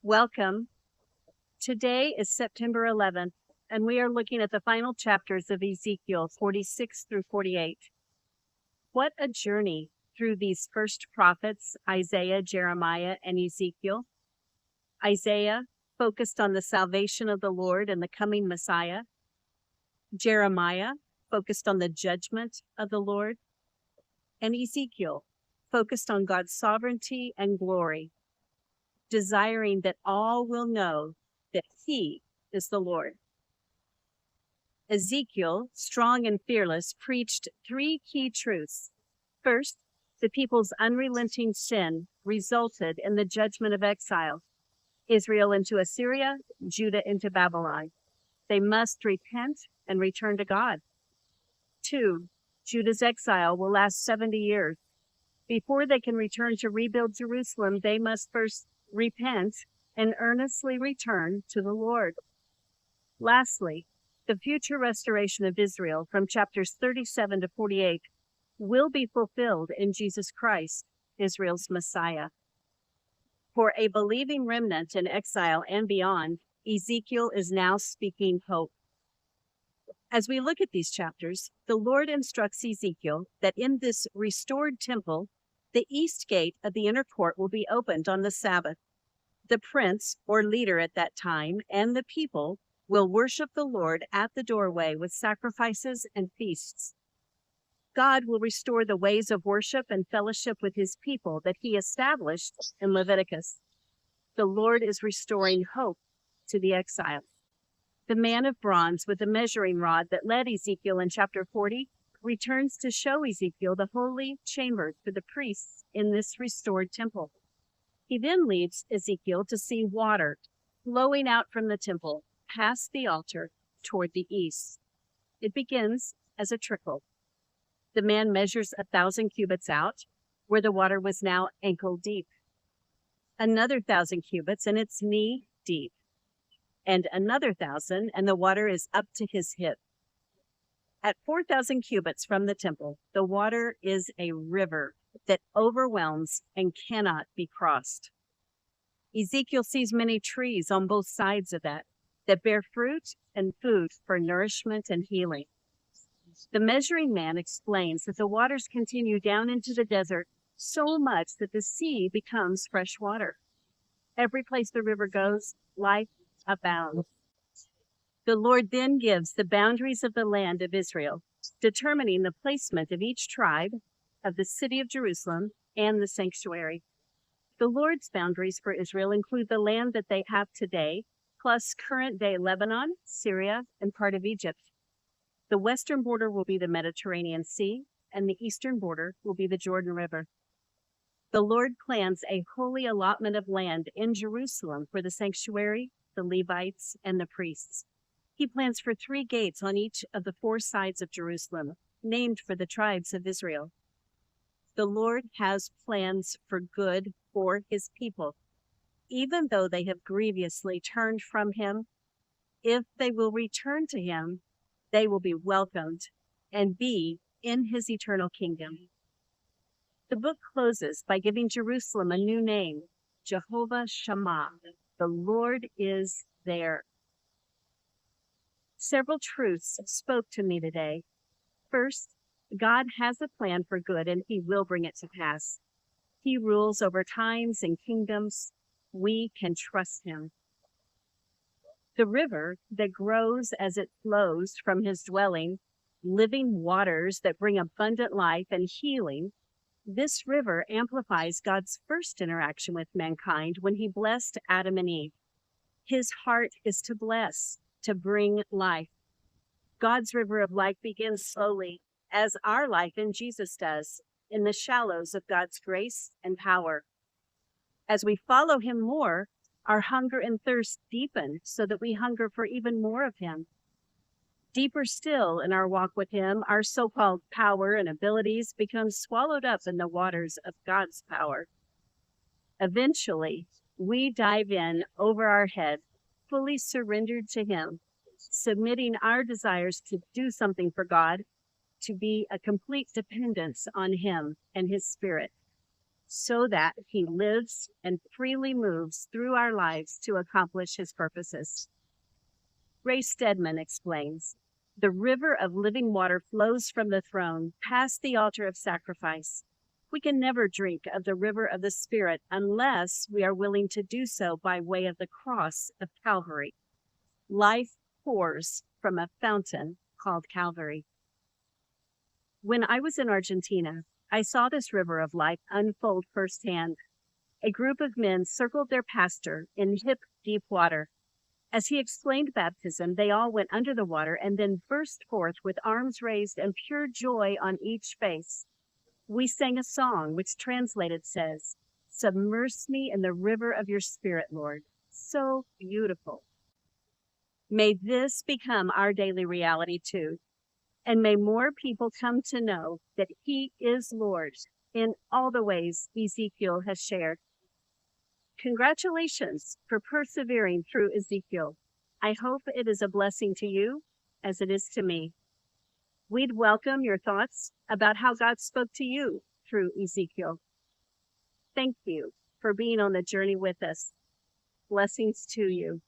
Welcome. Today is September 11th, and we are looking at the final chapters of Ezekiel 46 through 48. What a journey through these first prophets, Isaiah, Jeremiah, and Ezekiel. Isaiah focused on the salvation of the Lord and the coming Messiah. Jeremiah focused on the judgment of the Lord. And Ezekiel focused on God's sovereignty and glory, desiring that all will know that he is the Lord. Ezekiel, strong and fearless, preached three key truths. First, the people's unrelenting sin resulted in the judgment of exile. Israel into Assyria, Judah into Babylon. They must repent and return to God. 2, Judah's exile will last 70 years. Before they can return to rebuild Jerusalem, they must first repent and earnestly return to the Lord. Lastly, the future restoration of Israel from chapters 37 to 48 will be fulfilled in Jesus Christ, Israel's Messiah. For a believing remnant in exile and beyond, Ezekiel is now speaking hope. As we look at these chapters, the Lord instructs Ezekiel that in this restored temple, the east gate of the inner court will be opened on the Sabbath. The prince or leader at that time and the people will worship the Lord at the doorway with sacrifices and feasts. God will restore the ways of worship and fellowship with his people that he established in Leviticus. The Lord is restoring hope to the exiles. The man of bronze with the measuring rod that led Ezekiel in chapter 40 returns to show Ezekiel the holy chambers for the priests in this restored temple. He then leads Ezekiel to see water flowing out from the temple past the altar toward the east. It begins as a trickle. The man measures 1,000 cubits out, where the water was now ankle deep. Another 1,000 cubits, and it's knee deep. And another 1,000, and the water is up to his hip. At 4,000 cubits from the temple, the water is a river that overwhelms and cannot be crossed. Ezekiel sees many trees on both sides of that bear fruit and food for nourishment and healing. The measuring man explains that the waters continue down into the desert so much that the sea becomes fresh water. Every place the river goes, life abounds. The Lord then gives the boundaries of the land of Israel, determining the placement of each tribe, of the city of Jerusalem, and the sanctuary. The Lord's boundaries for Israel include the land that they have today, plus current-day Lebanon, Syria, and part of Egypt. The western border will be the Mediterranean Sea, and the eastern border will be the Jordan River. The Lord plans a holy allotment of land in Jerusalem for the sanctuary, the Levites, and the priests. He plans for 3 gates on each of the 4 sides of Jerusalem, named for the tribes of Israel. The Lord has plans for good for his people. Even though they have grievously turned from him, if they will return to him, they will be welcomed and be in his eternal kingdom. The book closes by giving Jerusalem a new name, Jehovah Shammah. The Lord is there. Several truths spoke to me today. First, God has a plan for good and he will bring it to pass. He rules over times and kingdoms. We can trust him. The river that grows as it flows from his dwelling, living waters that bring abundant life and healing, this river amplifies God's first interaction with mankind when he blessed Adam and Eve. His heart is to bless, to bring life. God's river of life begins slowly, as our life in Jesus does, in the shallows of God's grace and power. As we follow him more, our hunger and thirst deepen so that we hunger for even more of him. Deeper still in our walk with him, our so-called power and abilities become swallowed up in the waters of God's power. Eventually, we dive in over our head, fully surrendered to him, submitting our desires to do something for God, to be a complete dependence on him and his Spirit. so that he lives and freely moves through our lives to accomplish his purposes. Ray Stedman explains, the river of living water flows from the throne past the altar of sacrifice. We can never drink of the river of the Spirit unless we are willing to do so by way of the cross of Calvary. Life pours from a fountain called Calvary. When I was in Argentina, I saw this river of life unfold firsthand. A group of men circled their pastor in hip-deep water. As he explained baptism, they all went under the water and then burst forth with arms raised and pure joy on each face. We sang a song which translated says, "Submerge me in the river of your Spirit, Lord." So beautiful. May this become our daily reality too. And may more people come to know that he is Lord in all the ways Ezekiel has shared. Congratulations for persevering through Ezekiel. I hope it is a blessing to you as it is to me. We'd welcome your thoughts about how God spoke to you through Ezekiel. Thank you for being on the journey with us. Blessings to you.